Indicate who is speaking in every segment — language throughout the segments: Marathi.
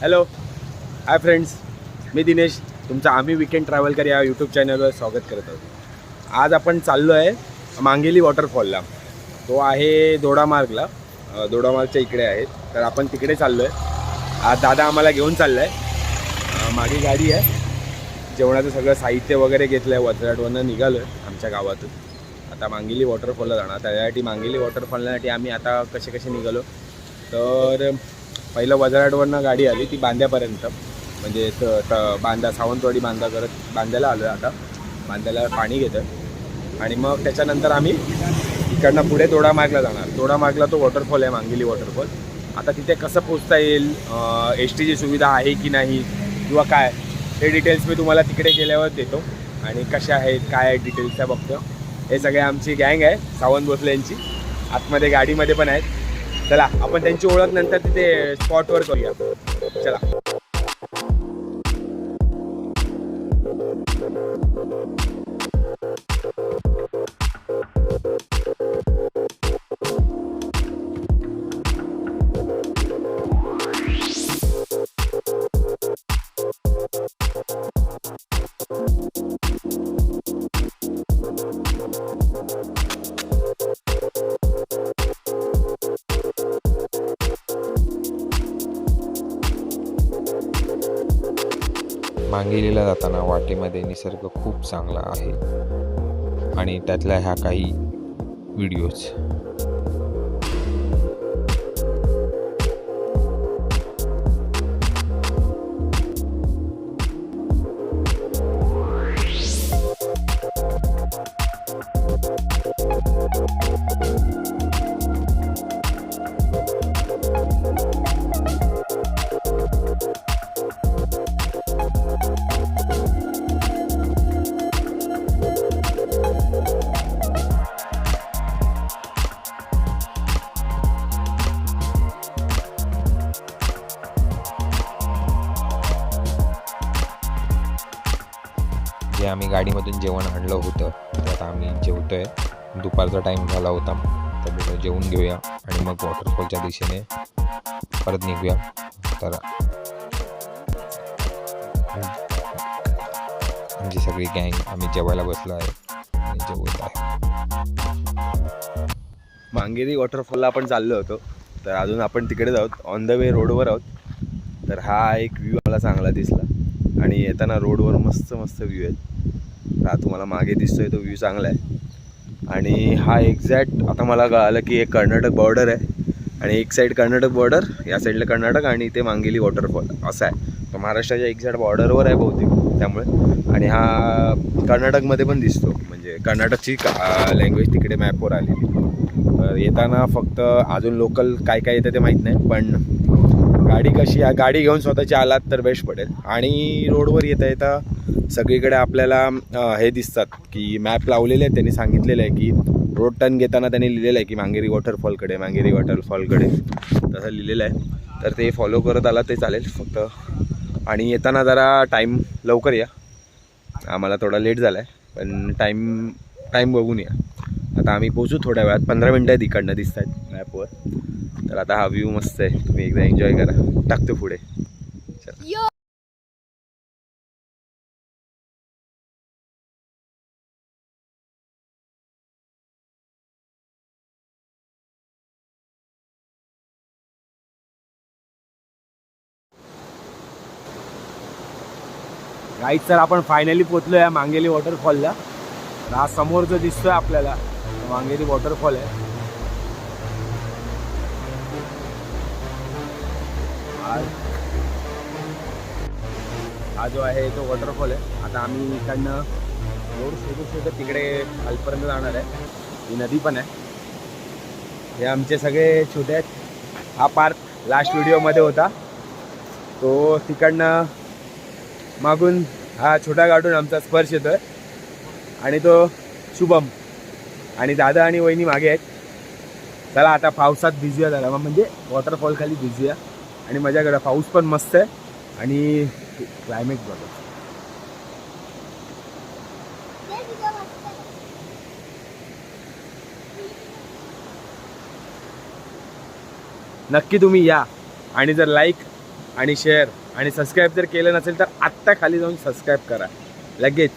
Speaker 1: हॅलो हाय फ्रेंड्स, मी दिनेश तुमचा आम्ही वीकेंड ट्रॅव्हल कर या यूट्यूब चॅनलवर स्वागत करत आहोत। आज आपण चाललो आहे मांगेली वॉटरफॉलला। तो आहे दोडामार्गला, दोडामार्गच्या इकडे आहे, तर आपण तिकडे चाललो आहे। आज दादा आम्हाला घेऊन चालला आहे। मागे गाडी आहे, जेवणाचं सगळं साहित्य वगैरे घेतलं आहे, वजराटवरनं निघालो आहे आमच्या गावातून। आता मांगेली वॉटरफॉलला जाणार। त्यासाठी मांगेली वॉटरफॉलसाठी आम्ही आता कसे निघालो, तर पहिलं वजराटवरनं गाडी आली ती बांद्यापर्यंत, म्हणजे बांदा सावंतवाडी बांदा करत बांद्याला आलो आहे। आता बांद्याला पाणी घेतं आणि मग त्याच्यानंतर आम्ही इकडनं पुढे दोडामार्गला जाणार। दोडामार्गला तो वॉटरफॉल आहे, मांगेली वॉटरफॉल। आता तिथे कसं पोचता येईल, एसटीची सुविधा आहे की नाही किंवा काय, हे डिटेल्स मी तुम्हाला तिकडे गेल्यावर देतो। आणि कशा आहेत काय आहे डिटेल्स त्या बघतो। हे सगळे आमची गँग आहे सावंत भोसले यांची, आतमध्ये गाडीमध्ये पण आहेत। चला आपण त्यांची ओळख नंतर तिथे स्पॉटवर करूया। चला
Speaker 2: मांगेलीला जाताना वाटेमध्ये निसर्ग खूप चांगला आहे आणि त्यातल्या ह्या काही व्हिडिओज। जे आम्ही गाडीमधून जेवण आणलं होतं ते आता आम्ही जेवतोय। दुपारचा टाईम झाला होता, तर जेवून घेऊया आणि मग वॉटरफॉलच्या दिशेने परत निघूया। तर आमची सगळी गँग आम्ही जेवायला बसलो आहे आणि जेवत आहे।
Speaker 1: मांगेली वॉटरफॉलला आपण चाललो होतो, तर अजून आपण तिकडेच आहोत, ऑन द वे रोडवर आहोत। तर हा एक व्ह्यू मला चांगला दिसला आणि येताना रोडवर मस्त व्ह्यू आहेत। हा तुम्हाला मागे दिसतोय तो व्ह्यू चांगला आहे। आणि हा एक्झॅक्ट आता मला कळालं की एक कर्नाटक बॉर्डर आहे आणि एक साईड कर्नाटक बॉर्डर, या साईडला कर्नाटक आणि इथे मांगेली वॉटरफॉल असा आहे। तो महाराष्ट्राच्या एक्झॅक्ट बॉर्डरवर आहे बहुतेक त्यामुळे। आणि हा कर्नाटकमध्ये पण दिसतो, म्हणजे कर्नाटकची लँग्वेज तिकडे मॅपवर आलेली। तर येताना फक्त अजून लोकल काय येतं ते माहीत नाही, पण गाडी कशी गाडी घेऊन स्वतःची आलात तर बेस्ट पडेल। आणि रोडवर येता सगळीकडे आपल्याला हे दिसतात की मॅप लावलेले आहेत, त्यांनी सांगितलेलं आहे की रोड टर्न घेताना त्यांनी लिहिलेलं आहे की मांगेली वॉटरफॉलकडे तसं लिहिलेलं आहे। तर ते फॉलो करत आला ते चालेल फक्त। आणि येताना जरा टाईम लवकर या, आम्हाला थोडा लेट झाला आहे पण टाईम बघून या। आता आम्ही पोचू थोड्या वेळात, 15 मिनटं आहेत इकडनं दिसत आहेत मॅपवर। तर आता हा व्ह्यू मस्त आहे, तुम्ही एकदा एन्जॉय करा। टाकतो पुढे, चला। गाईज तर आपण फायनली पोचलो आहे मांगेली वॉटरफॉलला। तर हा समोर जो दिसतोय आपल्याला मांगेली वॉटरफॉल आहे। हा जो आहे तो वॉटरफॉल आहे। आता आम्ही इकडनं रोड शोधत तिकडे खालपर्यंत जाणार आहे। ही नदी पण आहे। हे आमचे सगळे छोटे आहेत। हा पार्क लास्ट व्हिडिओमध्ये होता, तो तिकडनं मागून हा छोटा गाडून आमचा स्पर्श येतोय आणि तो शुभम आणि दादा आणि वहिनी मागे आहेत। चला आता पावसात भिजूया जरा, म्हणजे वॉटरफॉल खाली भिजूया आणि मजा करा। पाऊस पण मस्त आहे आणि क्लायमेट बघा। नक्की तुम्ही या आणि जर लाईक आणि शेअर आणि सबस्क्राईब जर केलं नसेल तर आत्ता खाली जाऊन सबस्क्राईब करा लगेच.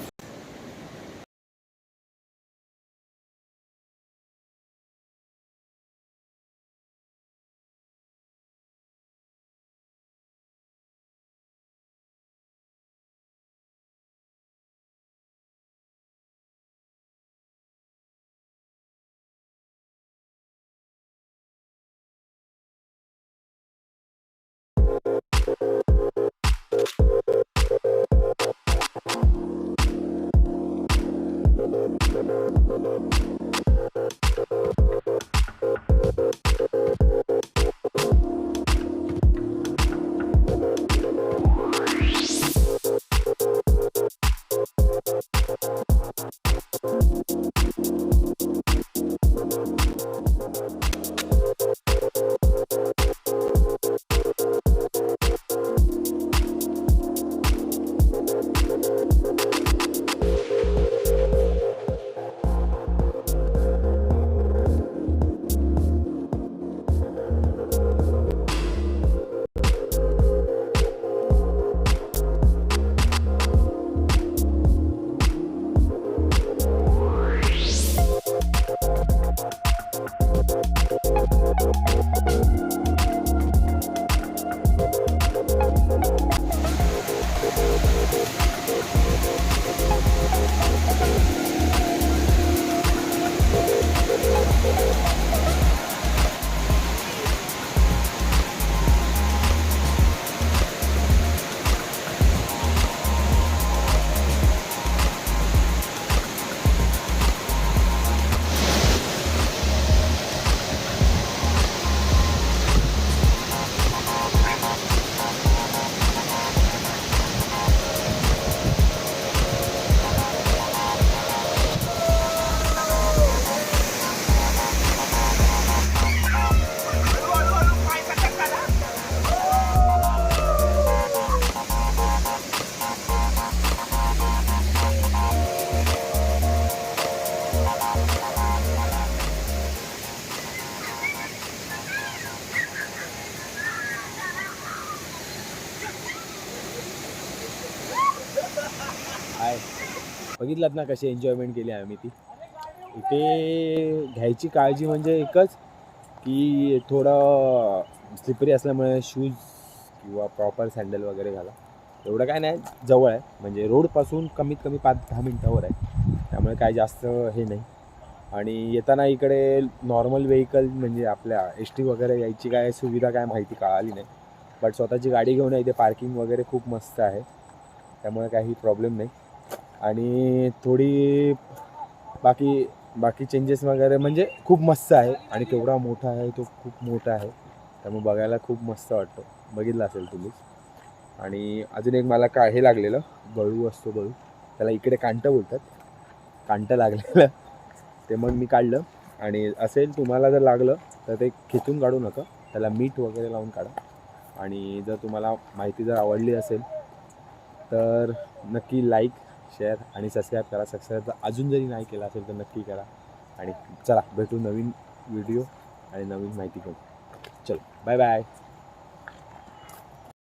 Speaker 1: हाय, बघितलात ना कशी एन्जॉयमेंट केली आम्ही ती. इथे घ्यायची काळजी म्हणजे एकच की थोडं स्लिपरी असल्यामुळे शूज किंवा प्रॉपर सँडल वगैरे घाला. एवढं काय नाही, जवळ आहे म्हणजे रोडपासून कमीत कमी 5-10 मिनटावर आहे, त्यामुळे काय जास्त हे नाही. आणि येताना इकडे नॉर्मल व्हेकल म्हणजे आपल्या एस टी वगैरे यायची काय सुविधा काय माहिती कळाली नाही, बट स्वतःची गाडी घेऊन इथे पार्किंग वगैरे खूप मस्त आहे, त्यामुळे काही प्रॉब्लेम नाही. आणि थोडी बाकी चेंजेस वगैरे म्हणजे खूप मस्त आहे. आणि केवढा मोठा आहे तो, खूप मोठा आहे, त्यामुळे बघायला खूप मस्त वाटतं. बघितलं असेल तुम्ही. आणि अजून एक मला हे लागलेलं गळू असतो, गळू त्याला इकडे कांटं बोलतात, कांटं लागलेलं ते मग मी काढलं. आणि असेल तुम्हाला जर लागलं तर ते खेचून काढू नका, त्याला मीठ वगैरे लावून काढा. आणि जर तुम्हाला माहिती जर आवडली असेल तर नक्की लाईक, शेअर आणि सबस्क्राईब करा. सबस्क्राईब अजून जरी नाही केला असेल तर नक्की करा. आणि चला भेटू नवीन व्हिडिओ आणि नवीन माहिती घेऊन. चलो बाय बाय.